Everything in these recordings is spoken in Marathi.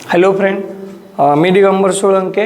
हॅलो फ्रेंड, मी दिगंबर सोळंके.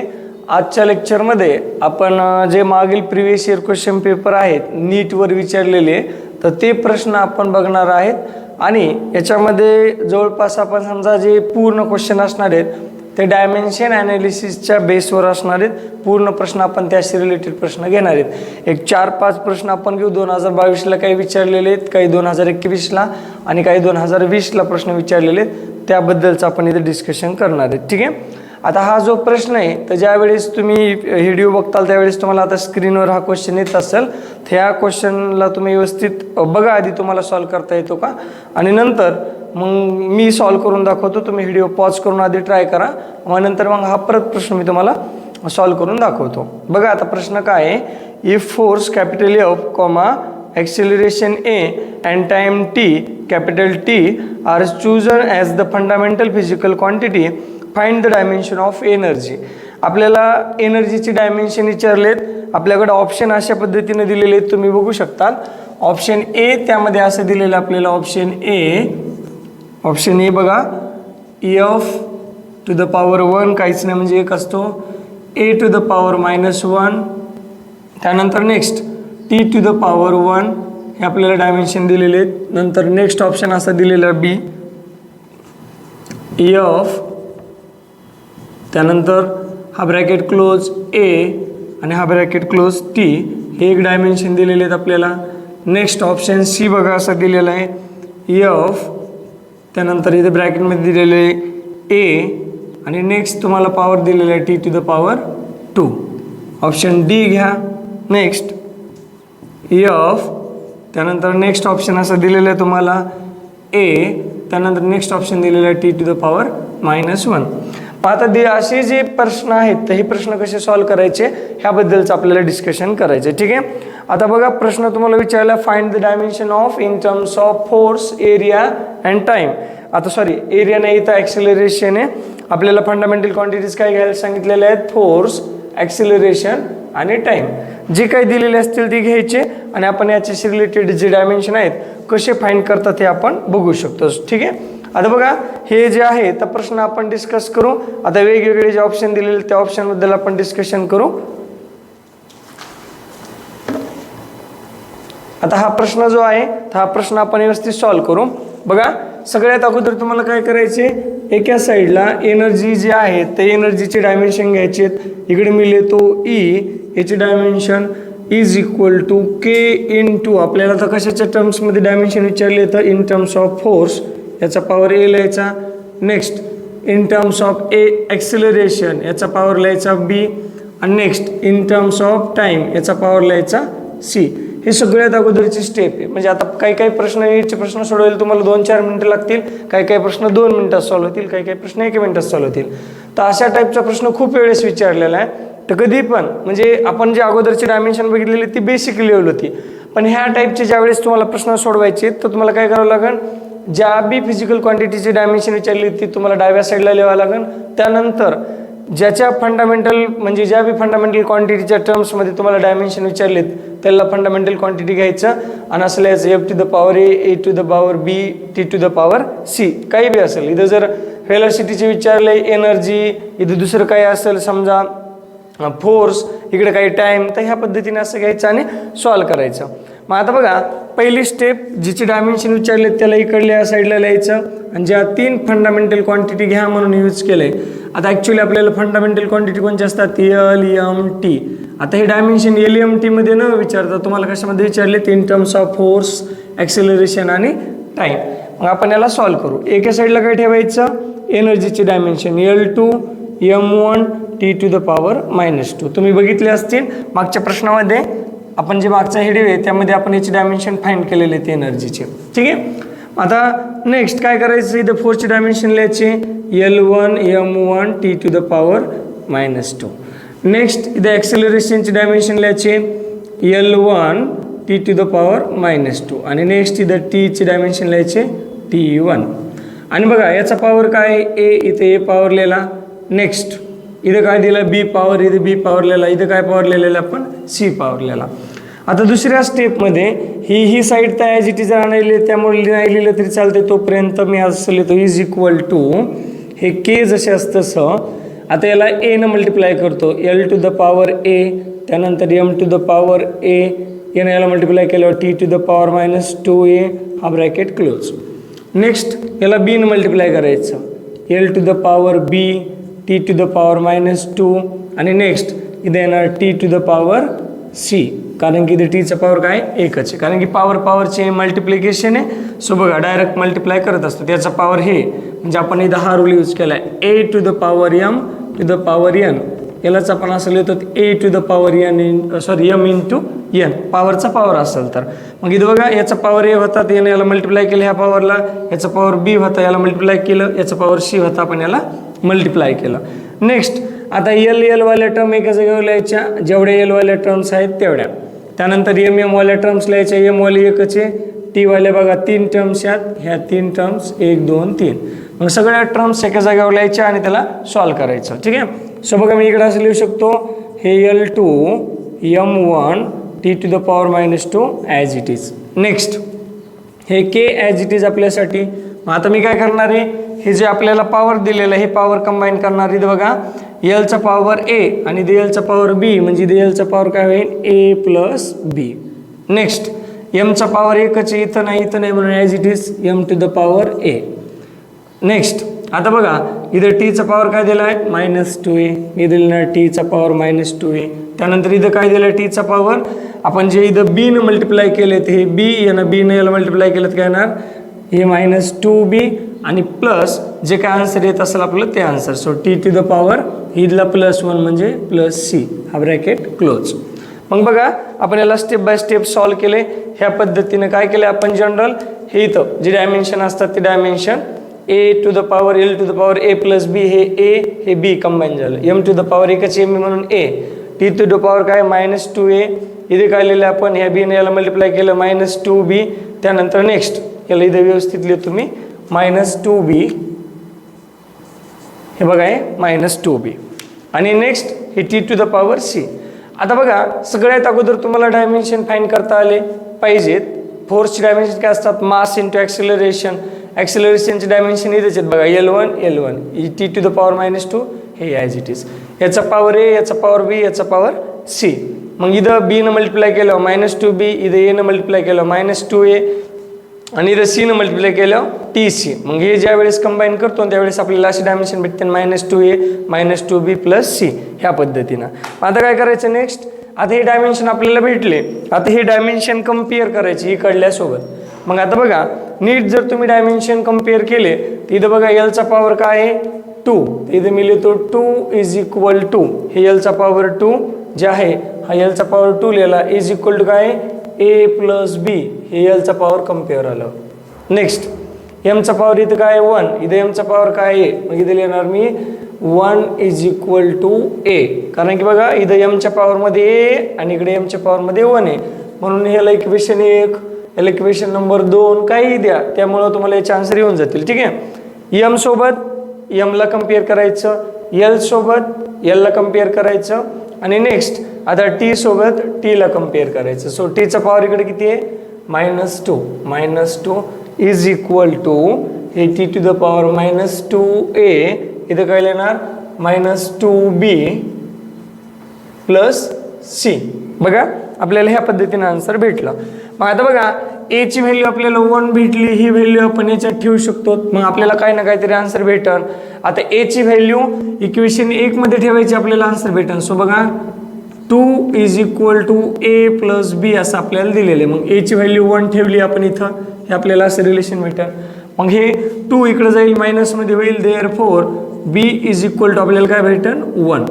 आजच्या लेक्चरमध्ये आपण जे मागील प्रिव्हियस इयर क्वेश्चन पेपर आहेत नीटवर विचारलेले तर ते प्रश्न आपण बघणार आहेत. आणि याच्यामध्ये जवळपास आपण समजा जे पूर्ण क्वेश्चन असणार आहेत ते डायमेन्शन ॲनालिसिसच्या बेसवर असणार आहेत. पूर्ण प्रश्न आपण त्याशी रिलेटेड प्रश्न घेणार आहेत. एक 4-5 प्रश्न आपण घेऊ. 2022ला काही विचारलेले आहेत, काही 2021ला आणि काही 2020ला प्रश्न विचारलेले आहेत. त्याबद्दलचं आपण इथे डिस्कशन करणार आहेत. ठीक आहे. आता हा जो प्रश्न आहे तर ज्यावेळेस तुम्ही व्हिडिओ बघताल त्यावेळेस तुम्हाला आता स्क्रीनवर हा क्वेश्चन येत असेल. ह्या क्वेश्चनला तुम्ही व्यवस्थित बघा, आधी तुम्हाला सॉल्व करता येतो का, आणि नंतर मग मी सॉल्व करून दाखवतो. तुम्ही व्हिडिओ पॉज करून आधी ट्राय करा, मग नंतर मग हा परत प्रश्न मी तुम्हाला सॉल्व करून दाखवतो. बघा आता प्रश्न काय आहे. If force capital F comma acceleration a and time t capital T are chosen as the fundamental physical quantity, find the dimension of energy. आपल्याला एनर्जीची डायमेन्शन विचारलेत. आपल्याकडे ऑप्शन अशा पद्धतीने दिलेले आहेत, तुम्ही बघू शकता. ऑप्शन ए त्यामध्ये असं दिलेलं आपल्याला. ऑप्शन ए बघा, एफ टू द पॉवर 1 काहीच नाही म्हणजे एक असतो, ए टू द पॉवर -1, त्यानंतर next T to the power 1 हे आपल्याला डायमेन्शन दिलेले आहेत. नंतर नेक्स्ट ऑप्शन असा दिलेला बी एफ, त्यानंतर हा ब्रॅकेट क्लोज ए आणि हा ब्रॅकेट क्लोज टी, हे एक डायमेन्शन दिलेले आहेत आपल्याला. नेक्स्ट ऑप्शन सी बघा असा दिलेला आहे, एफ, त्यानंतर इथे ब्रॅकेटमध्ये दिलेले ए आणि नेक्स्ट तुम्हाला पॉवर दिलेला आहे T to the power 2. Option D घ्या. नेक्स्ट एफ, त्यानंतर नेक्स्ट ऑप्शन असं दिलेलं आहे तुम्हाला ए, त्यानंतर नेक्स्ट ऑप्शन दिलेलं आहे टी टू द पॉवर -1. आता असे जे प्रश्न आहेत तर हे प्रश्न कसे सॉल्व करायचे ह्याबद्दलचं आपल्याला डिस्कशन करायचं. ठीक आहे. आता बघा प्रश्न तुम्हाला विचारला, find the dimension of in terms of force, area and time. आता सॉरी, एरिया नाही तर ॲक्सिलरेशन आहे. आपल्याला फंडामेंटल क्वांटिटीज काय घ्यायला सांगितलेले आहेत, फोर्स, ॲक्सिलरेशन आणि टाइम. जे काही दिलेले असतील ते घ्यायचे आणि आपण याच्याशी रिलेटेड जे डायमेन्शन आहेत कसे फाइंड करतात हे आपण बघू शकतो. ठीक आहे. आता बघा हे जे आहे तर प्रश्न आपण डिस्कस करू. आता वेगवेगळे जे ऑप्शन दिलेले त्या ऑप्शनबद्दल आपण डिस्कशन करू. आता हा प्रश्न जो आहे तर हा प्रश्न आपण व्यवस्थित सॉल्व करू. बघा सगळ्यात अगोदर तुम्हाला काय करायचे, एका साईडला एनर्जी जी आहे ते एनर्जीचे डायमेन्शन घ्यायचे. इकडे मी लिहितो ई, याची dimension is equal to K into, आपल्याला तर कशाच्या टर्म्समध्ये डायमेन्शन विचारले तर इन टर्म्स ऑफ फोर्स याचा पॉवर ए लिहायचा. Next in terms of a acceleration याचा पॉवर लिहायचा बी, आणि next in terms of time याचा पॉवर लिहायचा सी. हे सगळ्यात अगोदरची स्टेप आहे. म्हणजे आता काही काही प्रश्न सोडवायला तुम्हाला 2-4 मिनटं लागतील, काही काही प्रश्न 2 मिनटात सॉल्व्ह होतील, काही काही प्रश्न 1 मिनिटात सॉल्व्ह होतील. तर अशा टाईपचा प्रश्न खूप वेळेस विचारलेला आहे. तर कधी पण म्हणजे आपण जे अगोदरची डायमेन्शन बघितलेली ती बेसिक लेवल होती, पण ह्या टाईपचे ज्यावेळेस तुम्हाला प्रश्न सोडवायचे तर तुम्हाला काय करावं लागेल, ज्या बी फिजिकल क्वांटिटीची डायमेन्शन विचारली ती तुम्हाला डाव्या साईडला लिहावं लागेल. त्यानंतर ज्याच्या फंडामेंटल म्हणजे ज्या बी फंडामेंटल क्वांटिटीच्या टर्म्समध्ये तुम्हाला डायमेन्शन विचारलेत त्याला फंडामेंटल क्वांटिटी घ्यायचं आणि असं लिहायचं F to the power A to the power B, T to the power C, काही बी असेल. इथं जर व्हेलॉसिटीचे विचारले, एनर्जी, इथं दुसरं काही असेल समजा फोर्स, इकडे काही टाईम, तर ह्या पद्धतीने असं घ्यायचं आणि सॉल्व करायचं. मग आता बघा पहिली स्टेप, जिचे डायमेन्शन विचारले त्याला इकडल्या या साईडला लिहायचं आणि ज्या 3 फंडामेंटल क्वांटिटी घ्या म्हणून यूज केलं आहे. आता ॲक्च्युली आपल्याला फंडामेंटल क्वांटिटी कोणत्या असतात, एल, एम, टी. आता हे डायमेन्शन एल, एम, टीमध्ये न विचारता तुम्हाला कशामध्ये विचारले, in terms of force, acceleration आणि टाईम. मग आपण याला सॉल्व करू. एका साईडला काय ठेवायचं, एनर्जीचे dimension L2, M1, T to the power -2. तुम्ही बघितले असतील मागच्या प्रश्नामध्ये आपण जे मागचा हेडिंग आहे त्यामध्ये आपण याची डायमेन्शन फाइंड केलेले आहेत एनर्जीचे. ठीक आहे. आता नेक्स्ट काय करायचं, इथं फोर्सचे डायमेन्शन लिहायचे L1, M1, T to the power -2. Next इथं ॲक्सिलरेशनचे डायमेन्शन लिहायचे L1, T to the power -2 आणि नेक्स्ट इथं टीचे डायमेन्शन लिहायचे T1. आणि बघा याचा पॉवर काय, ए, इथे ए पॉवर लिहिला. नेक्स्ट इथं काय दिलं, बी पॉवर, इथे बी पॉवर लिहिला. इथं काय पॉवर लिहिलेला आपण, सी पॉवर लिहिला. आता दुसऱ्या स्टेपमध्ये ही साईड तर ॲज इट इज राहणार, त्यामुळे नाही लिहिलं तरी चालते. तोपर्यंत मी असं लिहितो इज इक्वल टू हे के जसे असतं तसं आता याला ए न मल्टिप्लाय करतो, L to the power A, त्यानंतर M to the power A, N याला मल्टिप्लाय केल्यावर T to the power -2a, हा ब्रॅकेट क्लोज. नेक्स्ट याला बी न मल्टिप्लाय करायचं, L to the power B, T to the power -2 आणि नेक्स्ट इथे येणार T to the power C, कारण की इथे टीचा पॉवर काय एकच आहे, कारण की पॉवरचे मल्टिप्लिकेशन आहे. सो बघा डायरेक्ट मल्टिप्लाय करत असतो, त्याचा पॉवर हे म्हणजे आपण इथं हा रूल यूज केला आहे, A to the power M to the power N, यालाच आपण असं लिहितो A to the power N M into N, पॉवरचा पॉवर असेल तर. मग इथं बघा याचा पॉवर ए होता, याने याला मल्टिप्लाय केलं ह्या पॉवरला, याचा पॉवर बी होता याला मल्टिप्लाय केलं, याचा पॉवर सी होता आपण याला मल्टिप्लाय केलं. नेक्स्ट आता एल वाल्या टर्म एका जागेवर लिहायच्या, जेवढ्या एल वाल्या टर्म्स आहेत तेवढ्या. त्यानंतर एम वाल्या टर्म्स लिहायच्या, एम वाले एकच आहे, टी वाल्या बघा 3 टर्म्स आहेत, ह्या 3 टर्म्स 1 2 3, मग सगळ्या टर्म्स एका जागेवर लिहायच्या आणि त्याला सॉल्व करायचं. ठीक आहे. सो बघा मी इकडे असं लिहू शकतो, हे L2 M1 T to the power -2 as it is. Next हे के ॲज इट इज आपल्यासाठी. मग आता मी काय करणार आहे, हे जे आपल्याला पॉवर दिलेलं आहे हे पॉवर कंबाईन करणार आहे. बघा एलचा पॉवर ए आणि एलचा पॉवर बी, म्हणजे एलचा पॉवर काय होईल ए प्लस बी. नेक्स्ट एमचा पॉवर एकच आहे, इथं नाही म्हणून as it is M to the power A. Next आता बघा इथं टीचा पॉवर काय दिला आहे -2a, इथं दिलं टीचा पॉवर -2a. त्यानंतर इथं काय दिलं टीचा पॉवर, आपण जे इथं बी न मल्टिप्लाय केले हे बी यानं बी न याला मल्टिप्लाय केलं तर काय येणार हे -2b आणि प्लस जे काय आन्सर येत असेल आपलं ते answer. So T to the power इथला +1 म्हणजे +c, हा ब्रॅकेट क्लोज. मग बघा आपण याला स्टेप बाय स्टेप सॉल्व केले. ह्या पद्धतीनं काय केलं आपण जनरल, हे इथं जे डायमेन्शन असतात ते dimension A to the power L to the power A plus B, हे ए हे बी कंबाईन झालं, एम टू द पॉवर एकच एम म्हणून A, T to the power काय -2a, इथे काय लिहिलं आपण ह्या बी ने याला मल्टिप्लाय केलं -2b. त्यानंतर नेक्स्ट याला इथे व्यवस्थित लिहितो तुम्ही -2b, हे बघा हे -2b आणि नेक्स्ट हे T to the power C. आता बघा सगळ्यात अगोदर तुम्हाला डायमेन्शन फाइंड करता आले पाहिजेत. फोर्सचे डायमेन्शन काय असतात, मास इंटू ॲक्सिलरेशन. ॲक्सिलरेशनचे डायमेन्शन इथेच आहेत बघा, L1 T to the power -2 हे ॲज इट इज, याचा पॉवर ए, याचा पॉवर बी, याचा पॉवर सी. मग इथं बी न मल्टिप्लाय केलं -2b, इथं ए न मल्टिप्लाय केलं -2a आणि इथं सी न मल्टिप्लाय केलं TC. मग हे ज्या वेळेस कंबाईन करतो त्यावेळेस आपल्याला असे डायमेन्शन भेटते -2a -2b + c, ह्या पद्धतीनं. आता काय करायचं नेक्स्ट, आता हे डायमेन्शन आपल्याला भेटले, आता हे डायमेन्शन कम्पेअर करायचे इकडल्यासोबत. मग आता बघा नीट जर तुम्ही डायमेन्शन कम्पेअर केले तर इथं बघा एलचा पॉवर काय आहे 2, इथे मी लिहितो 2 = 2, हे एलचा पॉवर 2 जे आहे हा एलचा पॉवर 2 लिहिला, = काय ए प्लस बी, हे एलचा पॉवर कम्पेअर आलं. नेक्स्ट एमचा पॉवर इथं काय 1, इथं एमचा पॉवर काय आहे, मग इथे लिहिणार मी 1 = a, कारण की बघा इथं एमच्या पॉवरमध्ये ए आणि इकडे एमच्या पॉवरमध्ये 1 आहे, म्हणून ह्याला इक्वेशन 1, याला इक्वेशन नंबर 2 काही द्या, त्यामुळं तुम्हाला याचे आन्सर येऊन जातील. ठीक आहे. एम सोबत एमला कम्पेअर करायचं, एल सोबत एलला कम्पेअर करायचं आणि नेक्स्ट आता टी सोबत टीला कम्पेअर करायचं. सो टीचा पॉवर इकडे किती आहे -2 = हे T to the power -2a, इथं काय लिहिणार -2b + c. बघा आपल्याला ह्या पद्धतीने आन्सर भेटला. मग आता बघा ए ची व्हॅल्यू आपल्याला 1 भेटली, ही व्हॅल्यू आपण याच्यात ठेवू शकतो, मग आपल्याला काही ना काहीतरी आन्सर भेटन. आता ए ची व्हॅल्यू इक्वेशन 1 मध्ये ठेवायची, आपल्याला आन्सर भेटन. सो बघा 2 = a + b असं आपल्याला दिलेलं आहे. मग ए ची व्हॅल्यू 1 ठेवली आपण इथं, हे आपल्याला असं रिलेशन भेटन. मग हे 2 इकडे जाईल मायनसमध्ये होईल, देअरफॉर b = आपल्याला काय भेटन 1.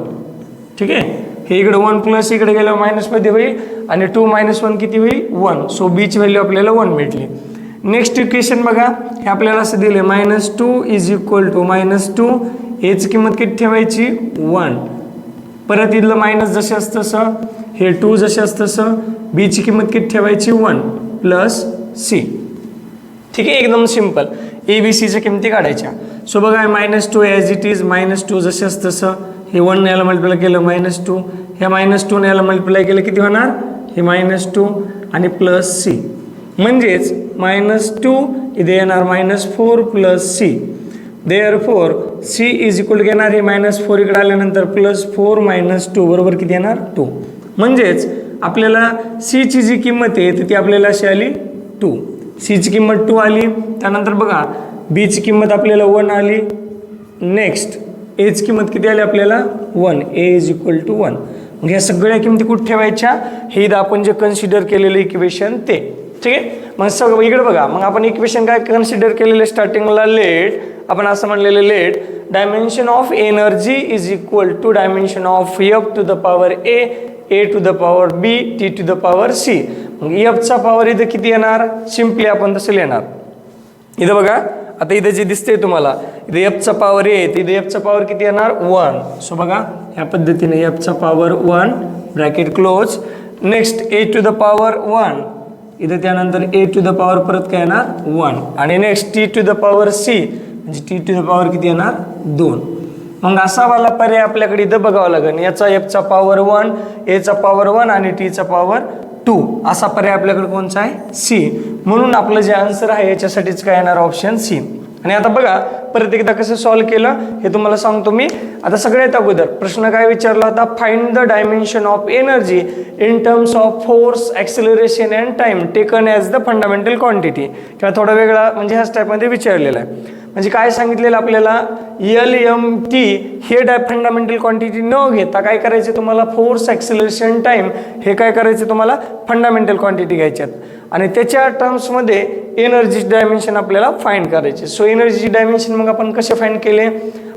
ठीक आहे. हे इकडे 1 प्लस इकडे गेलं मायनसमध्ये होईल आणि 2 - 1 किती होईल 1. सो बी ची व्हॅल्यू आपल्याला 1 भेटली. नेक्स्ट इक्वेशन बघा, हे आपल्याला असं दिले -2 = -2, याची किंमत किती ठेवायची 1. परत इथलं मायनस जसे असतं तसं, हे 2 जसे असतं तसं, बी ची किंमत किती ठेवायची 1 + c. ठीक आहे, एकदम सिंपल. ABCच्या किमती काढायच्या. सो बघा -2 ॲज इट इज, -2 जसे असतं तसं, हे 1 याला मल्टिप्लाय केलं -2, ह्या -2 याला मल्टिप्लाय केलं किती होणार हे -2 आणि +c, म्हणजेच -2 इथे येणार -4 + c. Therefore C is equal येणार हे -4 इकडे आल्यानंतर +4 - 2 बरोबर किती येणार 2. म्हणजेच आपल्याला सी ची जी किंमत आहे तर ती आपल्याला अशी आली 2. सी ची किंमत 2 आली. त्यानंतर बघा बी ची किंमत आपल्याला 1 आली. नेक्स्ट ए ची किंमत किती आली आपल्याला 1. ए इज इक्वल टू 1. मग ह्या सगळ्या किमती कुठे ठेवायच्या हे इथं आपण जे कन्सिडर केलेलं इक्वेशन ते. ठीक आहे. मग सगळं इकडे बघा मग आपण इक्वेशन काय कन्सिडर केलेले स्टार्टिंगला लेट आपण असं म्हणलेलं let dimension of energy is equal to dimension of F to the power A to the power B T to the power C. मग एफचा पॉवर इथं किती येणार सिम्पली आपण तसं लिहिणार. इथं बघा आता इथं जे दिसतंय तुम्हाला इथं एफचा पॉवर ए इथं एफचा पॉवर किती येणार 1. सो बघा ह्या पद्धतीने एफचा power 1 bracket close. Next A to the power 1 इथं त्यानंतर ए टू द पॉवर परत काय येणार 1 आणि next T to the power C म्हणजे टी टू द पॉवर किती येणार 2. मग असा वाला पर्याय आपल्याकडे इथं बघावं लागेल. याचा एफचा पॉवर 1 एचा पॉवर 1 आणि टीचा पॉवर 2 असा पर्याय आपल्याकडे कोणचा आहे सी. म्हणून आपलं जे आन्सर आहे याच्यासाठीच काय येणार ऑप्शन सी. आणि आता बघा परत एकदा कसं सॉल्व्ह केलं हे तुम्हाला सांगतो मी. आता सगळ्यात अगोदर प्रश्न काय विचारला होता find the dimension of energy in terms of force acceleration and time taken as the fundamental quantity. किंवा थोडा वेगळा म्हणजे ह्याच टाईपमध्ये विचारलेला आहे. म्हणजे काय सांगितलेलं आपल्याला LMT हे फंडामेंटल क्वांटिटी न घेता काय करायचे तुम्हाला फोर्स ॲक्सिलरेशन टाइम हे काय करायचे तुम्हाला फंडामेंटल क्वांटिटी घ्यायच्यात आणि त्याच्या टर्म्समध्ये एनर्जी डायमेन्शन आपल्याला फाइंड करायचे. सो एनर्जी डायमेन्शन मग आपण कसे फाइंड केले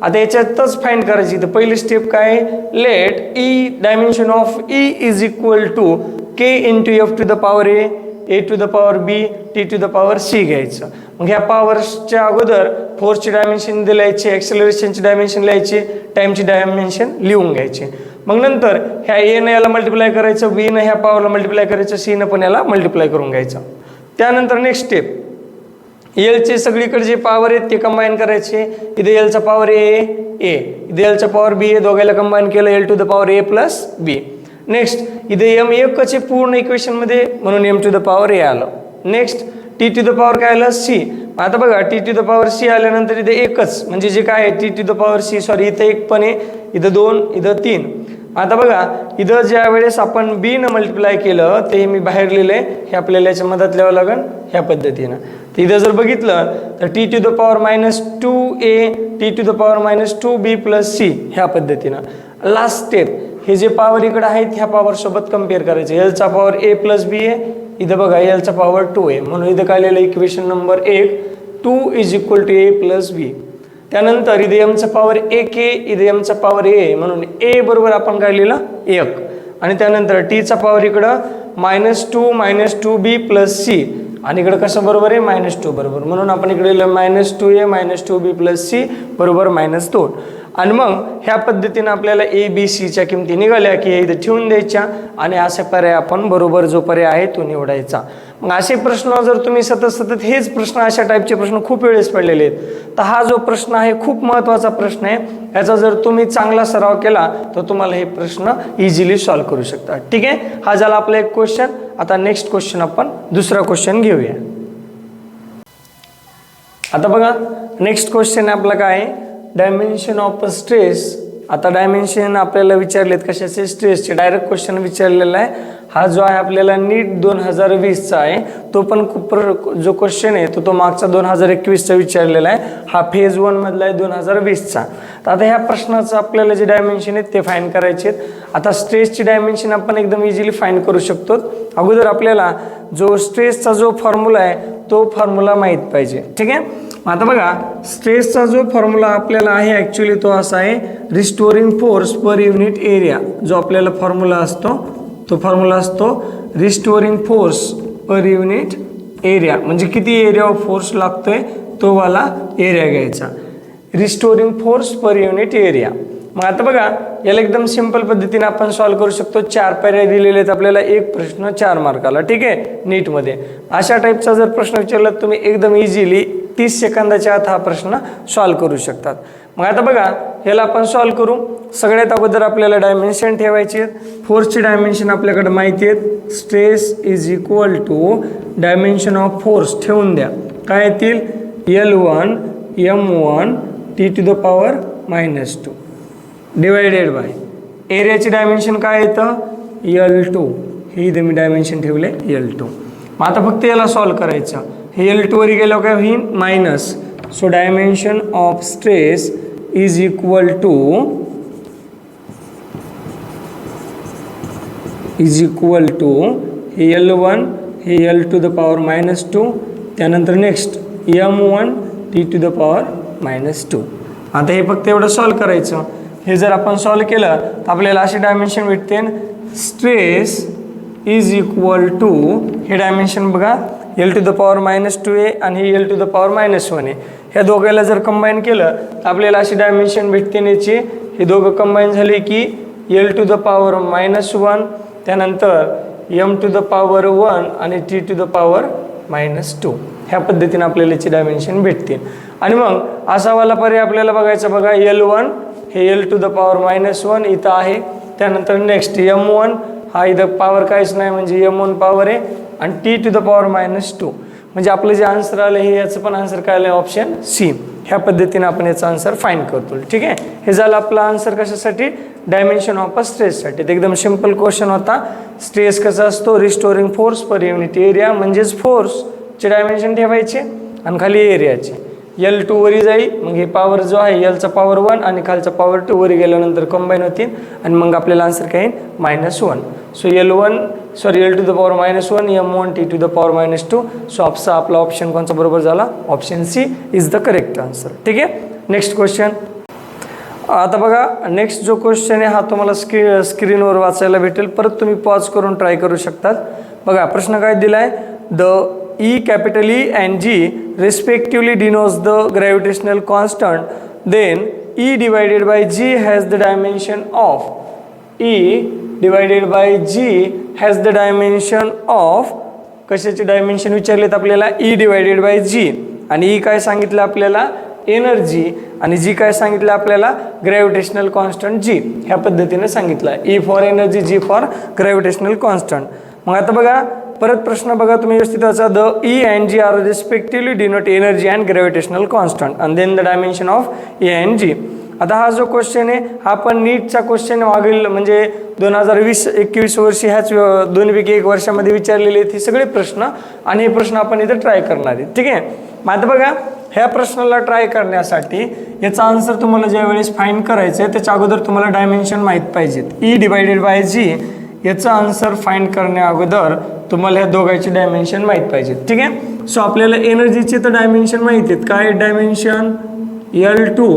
आता याच्यातच फाइंड करायची. तर पहिली स्टेप काय let E dimension of E is equal to K into F to the power A to the power B T to the power C घ्यायचं. मग ह्या पॉवरच्या अगोदर फोर्सची डायमेन्शन लिहायची ॲक्सेलरेशनची डायमेन्शन लिहायची टाईमची डायमेन्शन लिहून घ्यायची. मग नंतर ह्या एनं याला मल्टिप्लाय करायचं बीनं ह्या पॉवरला मल्टिप्लाय करायचं सीनं पण याला मल्टिप्लाय करून घ्यायचं. त्यानंतर नेक्स्ट स्टेप एलचे सगळीकडे जे पॉवर आहेत ते कंबाईन करायचे. इथे एलचा पॉवर ए इथे एलचा पॉवर बी दोघायला कंबाईन केलं L to the power A plus B. Next इथे एम एकच आहे पूर्ण इक्वेशनमध्ये म्हणून M to the power A आलं. Next T to the power काय आलं सी. आता बघा T to the power C आल्यानंतर इथे एकच म्हणजे जे काय आहे T to the power C sorry इथं एक पण आहे इथं 2 इथं 3. आता बघा इथं ज्या वेळेस आपण बी न मल्टिप्लाय केलं ते मी बाहेर लिहिलंय हे आपल्याला याच्या मदत लिहावं लागेल ह्या पद्धतीनं. तर इथं जर बघितलं तर T to the power -2a T to the power -2b plus C ह्या पद्धतीनं. लास्ट स्टेप हे जे पॉवर इकडे आहेत ह्या पॉवर सोबत कम्पेअर करायचे. एलचा पॉवर ए प्लस बी आहे इथं बघा एलचा पॉवर 2 आहे म्हणून इथं काय लिहिलं equation number 1 2 is equal to A plus B. त्यानंतर इथे एमचा पॉवर 1 आहे इथे एमचा पॉवर ए म्हणून ए बरोबर आपण काय लिहिलं 1 आणि त्यानंतर टीचा पॉवर इकडं -2 -2b प्लस सी आणि इकडं कसं बरोबर आहे -2 बरोबर म्हणून आपण इकडे लिहिलं -2a -2b प्लस सी बरोबर -2. आणि मग ह्या पद्धतीनं आपल्याला ए बी सीच्या किमती निघाल्या की इथे ठेवून द्यायच्या आणि असे पर्याय आपण बरोबर जो पर्याय आहे तो निवडायचा. मग असे प्रश्न जर तुम्ही सतत हेच प्रश्न अशा टाईपचे प्रश्न खूप वेळेस पडलेले आहेत तर हा जो प्रश्न आहे खूप महत्त्वाचा प्रश्न आहे. याचा जर तुम्ही चांगला सराव केला तर तुम्हाला हे प्रश्न इझिली सॉल्व्ह करू शकता. ठीक आहे. हा झाला आपला एक क्वेश्चन. आता नेक्स्ट क्वेश्चन आपण दुसरा क्वेश्चन घेऊया. आता बघा नेक्स्ट क्वेश्चन आपला काय आहे डायमेन्शन ऑफ स्ट्रेस. आता डायमेन्शन आपल्याला विचारलेत कशाचे स्ट्रेसचे डायरेक्ट क्वेश्चन विचारलेला आहे. हा जो आहे आपल्याला नीट 2020चा आहे तो पण खूप जो क्वेश्चन आहे तो मागचा 2021चा विचारलेला आहे. हा फेज 1 मधला आहे 2020चा. तर आता ह्या प्रश्नाचं आपल्याला जे डायमेन्शन आहेत ते फाइंड करायचे आहेत. आता स्ट्रेसची डायमेन्शन आपण एकदम इझिली फाइंड करू शकतो. अगोदर आपल्याला जो स्ट्रेसचा जो फॉर्म्युला आहे तो फॉर्म्युला माहीत पाहिजे. ठीक आहे. आता बघा स्ट्रेसचा जो फॉर्म्युला आपल्याला आहे ॲक्च्युली तो असा आहे restoring force per unit area. जो आपल्याला फॉर्म्युला असतो तो फॉर्म्युला असतो restoring force per unit area म्हणजे किती एरिया ऑफ फोर्स लागतोय तो वाला एरिया घ्यायचा. Restoring force per unit area. मग आता बघा याला एकदम सिंपल पद्धतीने आपण सॉल्व्ह करू शकतो. 4 पर्याय दिलेले आहेत आपल्याला एक प्रश्न 4 मार्काला. ठीक आहे. नीटमध्ये अशा टाईपचा जर प्रश्न विचारला तुम्ही एकदम इझिली 30 सेकंदाच्या आत हा प्रश्न सॉल्व्ह करू शकतात. मग आता बघा ह्याला आपण सॉल्व्ह करू. सगळ्यात अगोदर आपल्याला डायमेन्शन ठेवायची आहेत. फोर्सची डायमेन्शन आपल्याकडे माहिती आहेत. Stress is equal to dimension of force ठेवून द्या. काय येतील L1 M1 T to the power -2 divided by एरियाची डायमेन्शन काय येतं L2, हे इथे मी डायमेन्शन ठेवले L2. मग आता फक्त याला सॉल्व करायचं. हे L2 वर गेल्यावर काय होईल minus. So dimension of stress is equal to हे L1 हे L टू द पॉवर -2 त्यानंतर next M1 T to the power -2. आता हे फक्त एवढं सॉल्व करायचं. हे जर आपण सॉल्व केलं तर आपल्याला असे डायमेन्शन भेटते. स्ट्रेस इज इक्वल टू हे डायमेन्शन बघा L टू द पॉवर -2 आहे आणि हे L टू द पॉवर -1 आहे. ह्या दोघांना जर कंबाईन केलं तर आपल्याला अशी डायमेन्शन भेटते याची. हे दोघं कंबाईन झाले की L टू द पॉवर -1 त्यानंतर M टू द पॉवर 1 आणि T टू द पॉवर -2. ह्या पद्धतीने आपल्याला याची डायमेन्शन भेटतील. आणि मग असावाला पर्याय आपल्याला बघायचा बघा L1 हे L टू द पॉवर -1 इथं आहे. त्यानंतर नेक्स्ट M1 हा इथं पॉवर काहीच नाही म्हणजे M1 पॉवर आहे आणि T टू द पॉवर -2. म्हणजे आपलं जे आन्सर आलं हे याचं पण आन्सर काय आलं ऑप्शन सी. ह्या पद्धतीने आपण याचा आन्सर फाइंड करतो. ठीक आहे. हे झालं आपला आन्सर कशासाठी डायमेन्शन ऑफ अ स्ट्रेससाठी. ते एकदम सिंपल क्वेश्चन होता. स्ट्रेस कसा असतो restoring force per unit area म्हणजेच फोर्सचे डायमेन्शन ठेवायचे आणि खाली एरियाचे. L2 वरी जाईल मग हे पॉवर जो आहे Lचा पॉवर 1 आणि खालचा पॉवर 2 वरी गेल्यानंतर कंबाईन होतील आणि मग आपल्याला आन्सर काय येईल -1. So L to the power -1 M1 T to the power -2. So आपला ऑप्शन कोणचा बरोबर झाला option C is the correct answer. ठीक आहे. Next question. आता बघा नेक्स्ट जो क्वेश्चन आहे हा तुम्हाला स्क्रीनवर वाचायला भेटेल. परत तुम्ही पॉज करून ट्राय करू शकतात. बघा प्रश्न काय दिला आहे. The E capital E and G respectively denotes the gravitational constant, then E divided by G has the dimension of कशाचे डायमेन्शन विचारलेत आपल्याला E डिवायडेड बाय G आणि E काय सांगितलं आपल्याला एनर्जी आणि G काय सांगितलं आपल्याला ग्रॅव्हिटेशनल कॉन्स्टंट G. ह्या पद्धतीने सांगितलं E for energy G for gravitational constant. मग आता बघा परत प्रश्न बघा तुम्ही व्यवस्थित वाचा. The E and G are respectively denote energy and gravitational constant and then the dimension of E and G. आता हा जो क्वेश्चन आहे हा पण नीटचा क्वेश्चन मागील म्हणजे 2020-21 वर्षी ह्याच 2पैकी 1 वर्षामध्ये विचारलेले आहेत हे सगळे प्रश्न आणि हे प्रश्न आपण इथे ट्राय करणार आहेत. ठीक आहे. मग आता बघा ह्या प्रश्नाला ट्राय करण्यासाठी याचा आन्सर तुम्हाला ज्या वेळेस फाइंड करायचं आहे त्याच्या अगोदर तुम्हाला डायमेन्शन माहीत पाहिजेत. E डिवायडेड बाय G याचा आन्सर फाइंड करण्या अगोदर तुम्हाला ह्या दोघांची डायमेन्शन माहीत पाहिजेत. ठीक आहे. सो आपल्याला एनर्जीचे तर डायमेन्शन माहीत आहेत. काय dimension L2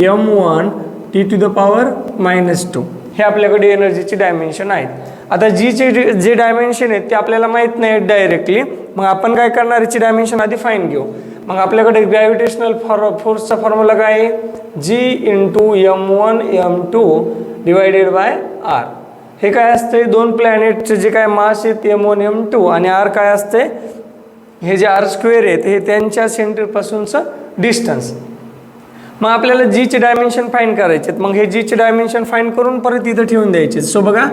M1 T to the power -2 हे आपल्याकडे एनर्जीची डायमेन्शन आहेत. आता जीचे जे डायमेन्शन आहेत ते आपल्याला माहीत नाही डायरेक्टली. मग आपण काय करणार याची डायमेन्शन आधी फाइंड घेऊ. मग आपल्याकडे ग्रॅव्हिटेशनल फोर्सचा फॉर्म्युला काय आहे G × M1 M2 divided by R. हे काय असते दोन प्लॅनेटचे जे काय मास आहेत M1 M2 आणि R काय असते हे जे R² आहेत हे त्यांच्या सेंटरपासूनचं डिस्टन्स. मग आपल्याला जीचे डायमेन्शन फाइंड करायचे. मग हे जीचे डायमेन्शन फाइंड करून परत इथं ठेवून द्यायचे. सो बघा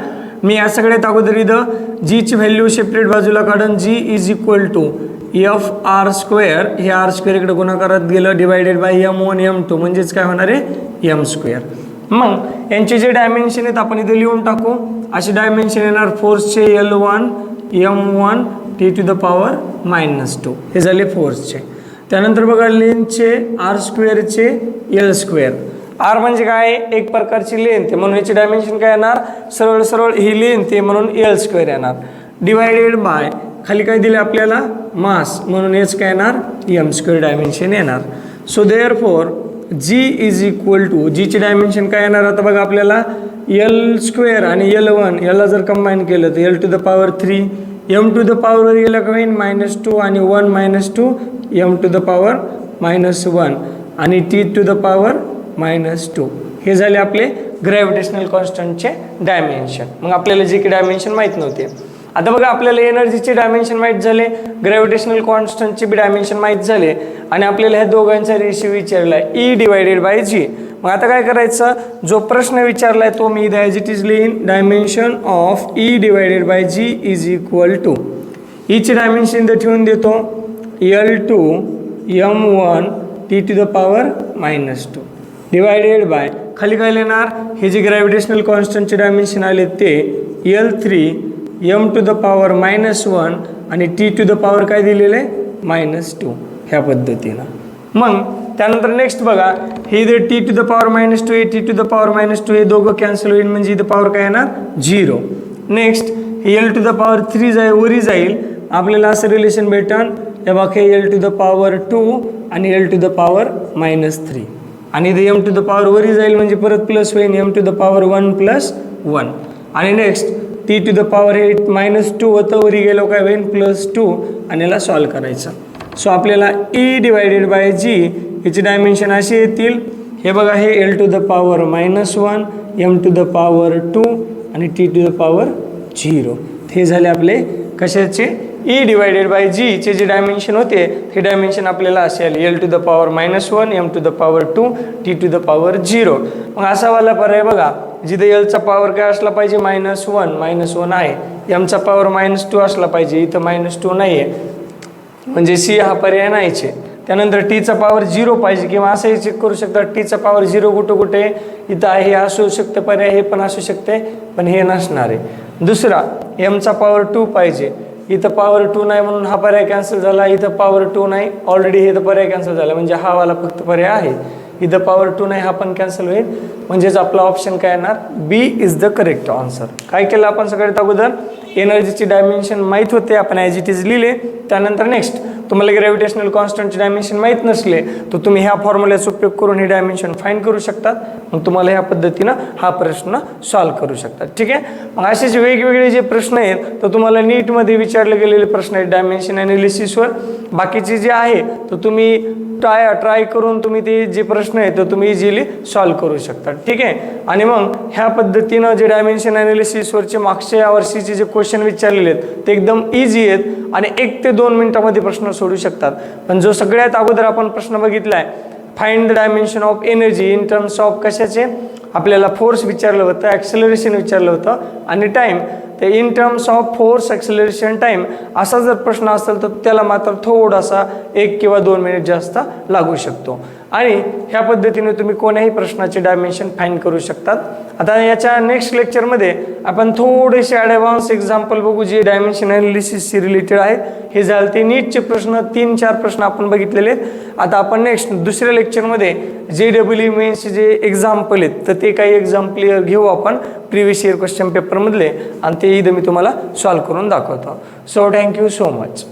मी या सगळ्यात अगोदर इथं जीची व्हॅल्यू सेपरेट बाजूला काढून G is equal to FR². हे R² इकडे गुणाकारात गेलं डिवायडेड बाय M1 M2 म्हणजेच काय होणार आहे M². मग यांचे जे डायमेन्शन आहेत आपण इथे लिहून टाकू. असे डायमेन्शन येणार फोर्सचे L1 M1 T to the power -2 हे झाले फोर्सचे. त्यानंतर बघा लेंथचे R²चे L². R म्हणजे काय एक प्रकारची लेंथ आहे म्हणून याची डायमेन्शन काय येणार सरळ सरळ ही लेंथ आहे म्हणून L² येणार डिवायडेड बाय खाली काय दिले आपल्याला मास म्हणून हेच काय येणार M² डायमेन्शन येणार. So therefore G is equal to जीची डायमेन्शन काय येणार आता बघा आपल्याला L² आणि L1 याला जर कंबाईन केलं तर L to the power 3 M to the power गेलं का होईल -2 आणि 1 -2 M टू द पॉवर -1 आणि T टू द पॉवर -2 हे झाले आपले ग्रॅव्हिटेशनल कॉन्स्टंटचे डायमेन्शन. मग आपल्याला जे की डायमेन्शन माहीत नव्हते. आता बघा आपल्याला एनर्जीचे डायमेन्शन माहीत झाले ग्रॅव्हिटेशनल कॉन्स्टंटचे बी डायमेन्शन माहीत झाले आणि आपल्याला ह्या दोघांचा रेशिओ विचारला E डिवायडेड बाय G. मग आता काय करायचं जो प्रश्न विचारला आहे तो मी इथे ॲज इट इज लिहीन. Dimension of E divided by G is equal to Eचे डायमेन्शन इथे ठेवून देतो L2 M1 T⁻⁻2 divided by खाली काय लिहिणार, हे जे ग्रॅव्हिटेशनल कॉन्स्टंटचे डायमेन्शन आले ते L3 m⁻⁻1 आणि T⁻ काय दिलेलं आहे -2 ह्या पद्धतीनं. मग त्यानंतर नेक्स्ट बघा, हे जर T⁻⁻2 हे T⁻⁻2 हे दोघं कॅन्सल होईल म्हणजे इथं पॉवर काय येणार 0. नेक्स्ट हे L⁻3 वरी जाईल, आपल्याला असं रिलेशन भेटन हे बघा, हे L⁻2 आणि L⁻−3 आणि इथे m⁻ वरी जाईल म्हणजे परत प्लस होईल m⁻1 + 1 आणि नेक्स्ट T⁻ हे -2 होतं, वरी गेलो काय होईल +2 आणि याला सॉल्व करायचं. सो आपल्याला E/G याची डायमेन्शन अशी येतील, हे बघा, हे L⁻−1 m⁻2 आणि T⁻0 हे झाले आपले कशाचे E/G चे जे डायमेन्शन होते हे डायमेन्शन आपल्याला असे आले L⁻−1 m⁻2 T⁻0. मग असा वाला पर्याय बघा, जिथे Lचा पॉवर काय असला पाहिजे -1 आहे, mचा पॉवर -2 असला पाहिजे, इथं -2 नाही आहे म्हणजे C हा पर्याय नाहीच आहे. त्यानंतर Tचा पॉवर 0 पाहिजे, किंवा असंही चेक करू शकता Tचा पॉवर 0 कुठे इथं आहे, हे असू शकतं पर्याय, हे पण असू शकते पण हे नसणार आहे. दुसरा mचा पॉवर 2 पाहिजे, इथं पॉवर 2 नाही म्हणून हा पर्याय कॅन्सल झाला, इथं पॉवर 2 नाही ऑलरेडी हे तर पर्याय कॅन्सल झाला म्हणजे हा वाला फक्त पर्याय आहे, इथं पॉवर 2 नाही हा पण कॅन्सल होईल म्हणजेच आपला ऑप्शन काय येणार B is the correct answer. काय केलं आपण सगळ्यात अगोदर एनर्जीची डायमेन्शन माहीत होते, आपण ॲज इट इज लिहिले. त्यानंतर नेक्स्ट तुम्हाला ग्रॅव्हिटेशनल कॉन्स्टंटचे डायमेन्शन माहीत नसले तर तुम्ही ह्या फॉर्म्युल्याचा उपयोग करून हे डायमेन्शन फाइंड करू शकतात, मग तुम्हाला ह्या पद्धतीनं हा प्रश्न सॉल्व्ह करू शकतात. ठीक आहे. मग असेच वेगवेगळे जे प्रश्न आहेत तर तुम्हाला नीटमध्ये विचारले गेलेले प्रश्न आहेत डायमेन्शन ॲनालिसिसवर, बाकीचे जे आहे तर तुम्ही ट्राय करून तुम्ही ते जे प्रश्न आहेत तर तुम्ही इझिली सॉल्व्ह करू शकता. ठीक आहे. आणि मग ह्या पद्धतीनं जे डायमेन्शन ॲनालिसिसवरचे मागच्या वर्षीचे जे क्वेश्चन विचारलेले आहेत ते एकदम इझी आहेत आणि 1 ते 2 मिनिटामध्ये प्रश्न सोडू शकतात. पण जो सगळ्यात अगोदर आपण प्रश्न बघितला आहे, find the dimension of energy in terms of कशाचे, आपल्याला फोर्स विचारलं होतं, ॲक्सेलरेशन विचारलं होतं आणि टाईम, ते in terms of force acceleration time असा जर प्रश्न असेल तर त्याला मात्र थोडासा 1 किंवा 2 मिनिट जास्त लागू शकतो. आणि ह्या पद्धतीने तुम्ही कोण्याही प्रश्नाचे डायमेन्शन फाइंड करू शकतात. आता याच्या नेक्स्ट लेक्चरमध्ये आपण थोडेसे ॲडव्हान्स एक्झाम्पल बघू जे डायमेन्शन ॲनालिसिसशी रिलेटेड आहेत. हे झाले ते नीटचे प्रश्न, 3-4 प्रश्न आपण बघितलेले आहेत. आता आपण नेक्स्ट दुसऱ्या लेक्चरमध्ये JEE मेन्सचे जे एक्झाम्पल आहेत तर ते काही एक्झाम्पल घेऊ आपण प्रिव्हियस इयर क्वेश्चन पेपरमधले आणि ते इथं मी तुम्हाला सॉल्व्ह करून दाखवतो. So thank you so much.